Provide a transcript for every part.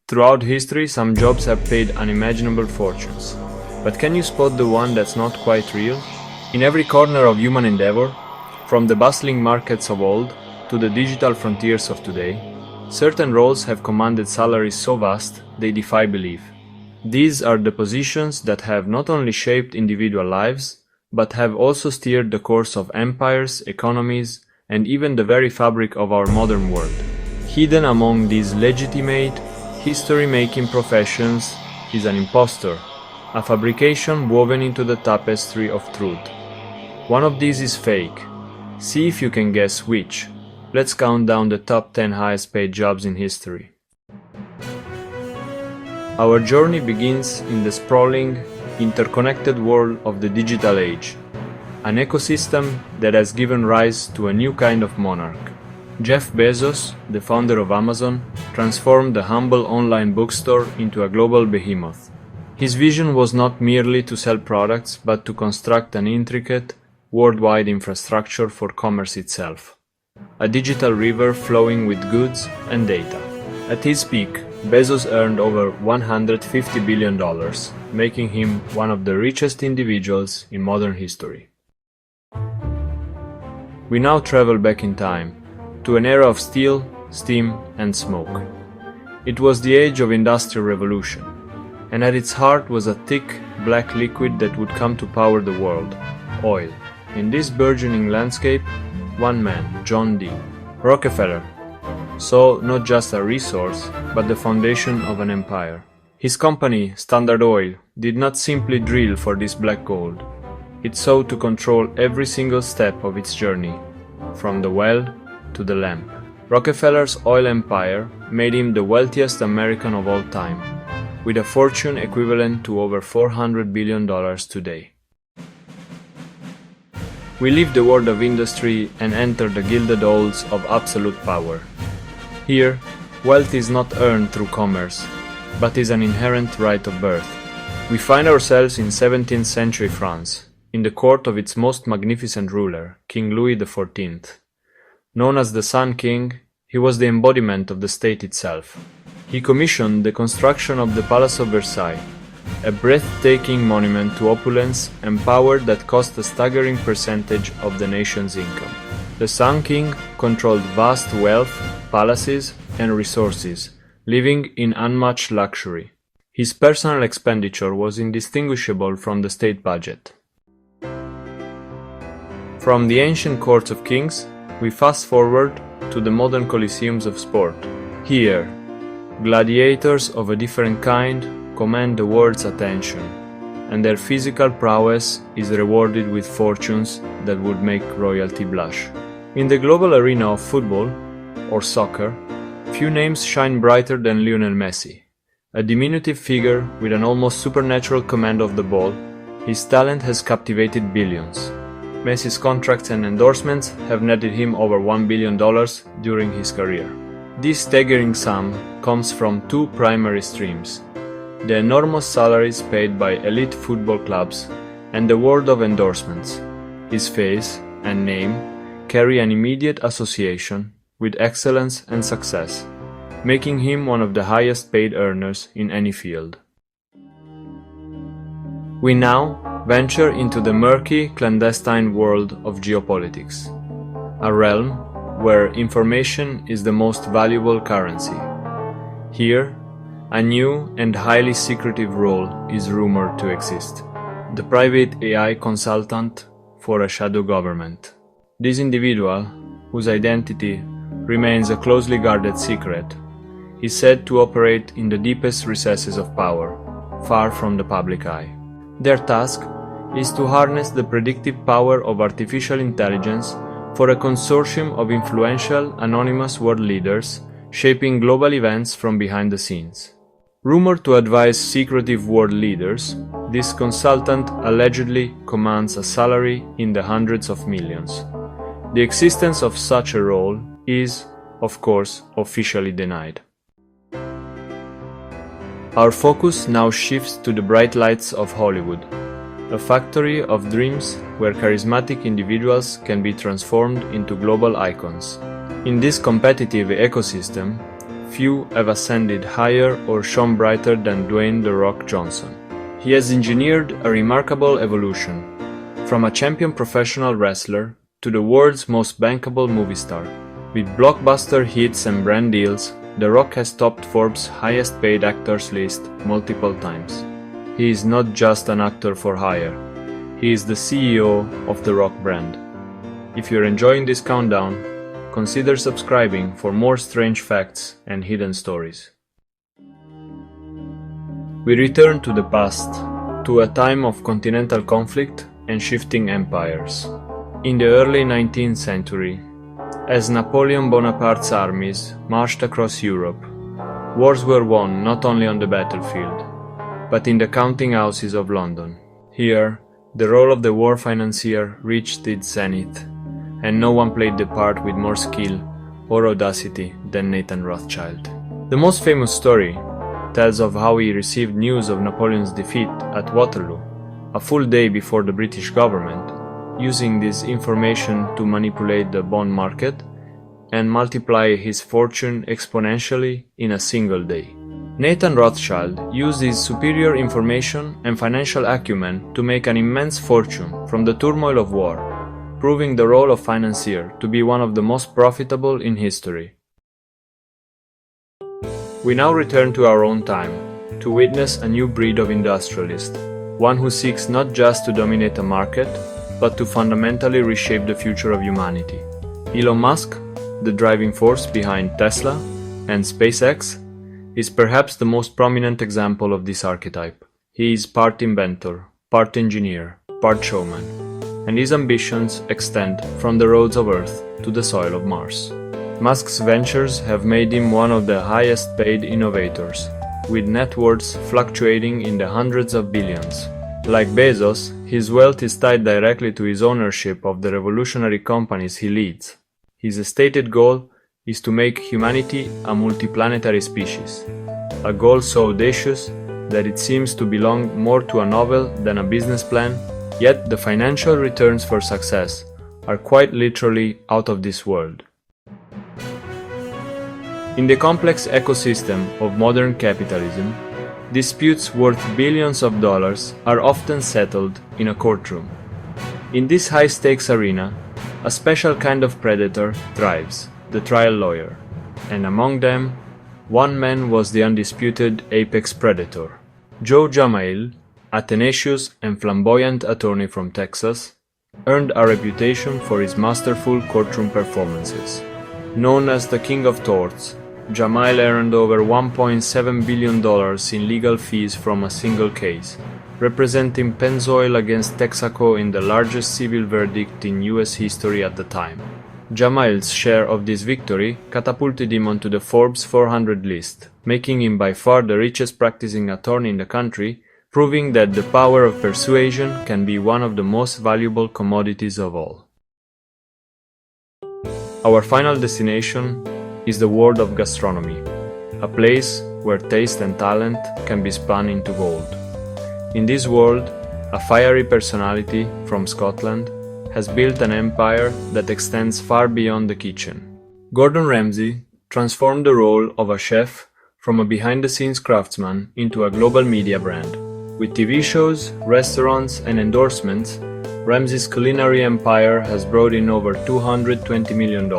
Throughout history, some jobs have paid unimaginable fortunes. But can you spot the one that's not quite real? In every corner of human endeavor, from the bustling markets of old to the digital frontiers of today, certain roles have commanded salaries so vast they defy belief. These are the positions that have not only shaped individual lives, but have also steered the course of empires, economies, and even the very fabric of our modern world. Hidden among these legitimate, history-making professions is an impostor, a fabrication woven into the tapestry of truth. One of these is fake. See if you can guess which. Let's count down the top 10 highest paid jobs in history. Our journey begins in the sprawling, interconnected world of the digital age, an ecosystem that has given rise to a new kind of monarch. Jeff Bezos, the founder of Amazon, transformed the humble online bookstore into a global behemoth. His vision was not merely to sell products, but to construct an intricate, worldwide infrastructure for commerce itself. A digital river flowing with goods and data. At his peak, Bezos earned over $150 billion, making him one of the richest individuals in modern history. We now travel back in time, to an era of steel, steam, and smoke. It was the age of Industrial Revolution, and at its heart was a thick, black liquid that would come to power the world: oil. In this burgeoning landscape, one man, John D. Rockefeller, saw not just a resource, but the foundation of an empire. His company, Standard Oil, did not simply drill for this black gold. It sought to control every single step of its journey, from the well to the lamp. Rockefeller's oil empire made him the wealthiest American of all time, with a fortune equivalent to over $400 billion today. We leave the world of industry and enter the gilded halls of absolute power. Here, wealth is not earned through commerce, but is an inherent right of birth. We find ourselves in 17th century France, in the court of its most magnificent ruler, King Louis XIV. Known as the Sun King, he was the embodiment of the state itself. He commissioned the construction of the Palace of Versailles, a breathtaking monument to opulence and power that cost a staggering percentage of the nation's income. The Sun King controlled vast wealth, palaces, and resources, living in unmatched luxury. His personal expenditure was indistinguishable from the state budget. From the ancient courts of kings, we fast forward to the modern coliseums of sport. Here, gladiators of a different kind command the world's attention, and their physical prowess is rewarded with fortunes that would make royalty blush. In the global arena of football, or soccer, few names shine brighter than Lionel Messi. A diminutive figure with an almost supernatural command of the ball, his talent has captivated billions. Messi's contracts and endorsements have netted him over $1 billion during his career. This staggering sum comes from two primary streams: the enormous salaries paid by elite football clubs and the world of endorsements. His face and name carry an immediate association with excellence and success, making him one of the highest paid earners in any field. We now venture into the murky, clandestine world of geopolitics, a realm where information is the most valuable currency. Here, a new and highly secretive role is rumored to exist: the private AI consultant for a shadow government. This individual, whose identity remains a closely guarded secret, is said to operate in the deepest recesses of power, far from the public eye. Their task is to harness the predictive power of artificial intelligence for a consortium of influential, anonymous world leaders shaping global events from behind the scenes. Rumored to advise secretive world leaders, this consultant allegedly commands a salary in the hundreds of millions. The existence of such a role is, of course, officially denied. Our focus now shifts to the bright lights of Hollywood, a factory of dreams where charismatic individuals can be transformed into global icons. In this competitive ecosystem, few have ascended higher or shone brighter than Dwayne "The Rock" Johnson. He has engineered a remarkable evolution, from a champion professional wrestler to the world's most bankable movie star. With blockbuster hits and brand deals, The Rock has topped Forbes' highest paid actors list multiple times. He is not just an actor for hire, he is the CEO of the Rock brand. If you're enjoying this countdown, consider subscribing for more strange facts and hidden stories. We return to the past, to a time of continental conflict and shifting empires. In the early 19th century, as Napoleon Bonaparte's armies marched across Europe, wars were won not only on the battlefield, but in the counting houses of London. Here, the role of the war financier reached its zenith, and no one played the part with more skill or audacity than Nathan Rothschild. The most famous story tells of how he received news of Napoleon's defeat at Waterloo, a full day before the British government, using this information to manipulate the bond market and multiply his fortune exponentially in a single day. Nathan Rothschild used his superior information and financial acumen to make an immense fortune from the turmoil of war, proving the role of financier to be one of the most profitable in history. We now return to our own time, to witness a new breed of industrialist, one who seeks not just to dominate a market, but to fundamentally reshape the future of humanity. Elon Musk, the driving force behind Tesla and SpaceX, is perhaps the most prominent example of this archetype. He is part inventor, part engineer, part showman, and his ambitions extend from the roads of Earth to the soil of Mars. Musk's ventures have made him one of the highest paid innovators, with net worths fluctuating in the hundreds of billions. Like Bezos, his wealth is tied directly to his ownership of the revolutionary companies he leads. His stated goal is to make humanity a multiplanetary species, a goal so audacious that it seems to belong more to a novel than a business plan, yet the financial returns for success are quite literally out of this world. In the complex ecosystem of modern capitalism, disputes worth billions of dollars are often settled in a courtroom. In this high-stakes arena, a special kind of predator thrives, the trial lawyer, and among them, one man was the undisputed apex predator. Joe Jamail, a tenacious and flamboyant attorney from Texas, earned a reputation for his masterful courtroom performances. Known as the King of Torts, Jamail earned over $1.7 billion in legal fees from a single case, representing Pennzoil against Texaco in the largest civil verdict in US history at the time. Jamail's share of this victory catapulted him onto the Forbes 400 list, making him by far the richest practicing attorney in the country, proving that the power of persuasion can be one of the most valuable commodities of all. Our final destination is the world of gastronomy, a place where taste and talent can be spun into gold. In this world, a fiery personality from Scotland has built an empire that extends far beyond the kitchen. Gordon Ramsay transformed the role of a chef from a behind-the-scenes craftsman into a global media brand. With TV shows, restaurants, and endorsements, Ramsay's culinary empire has brought in over $220 million.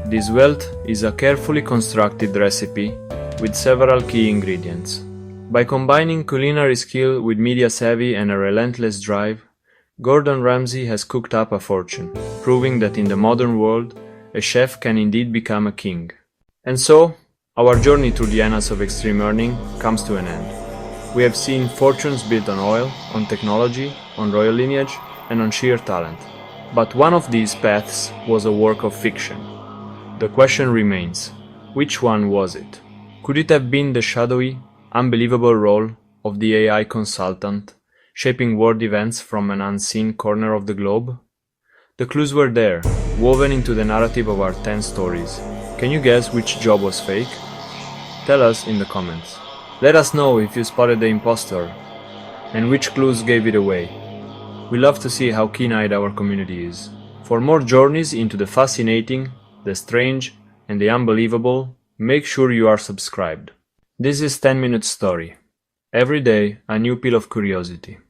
This wealth is a carefully constructed recipe with several key ingredients. By combining culinary skill with media savvy and a relentless drive, Gordon Ramsay has cooked up a fortune, proving that in the modern world, a chef can indeed become a king. And so, our journey through the annals of extreme earning comes to an end. We have seen fortunes built on oil, on technology, on royal lineage, and on sheer talent. But one of these paths was a work of fiction. The question remains, which one was it? Could it have been the shadowy, unbelievable role of the AI consultant, shaping world events from an unseen corner of the globe? The clues were there, woven into the narrative of our 10 stories. Can you guess which job was fake? Tell us in the comments. Let us know if you spotted the imposter, and which clues gave it away. We love to see how keen-eyed our community is. For more journeys into the fascinating, the strange, and the unbelievable, make sure you are subscribed. This is 10 Minute Story. Every day, a new peel of curiosity.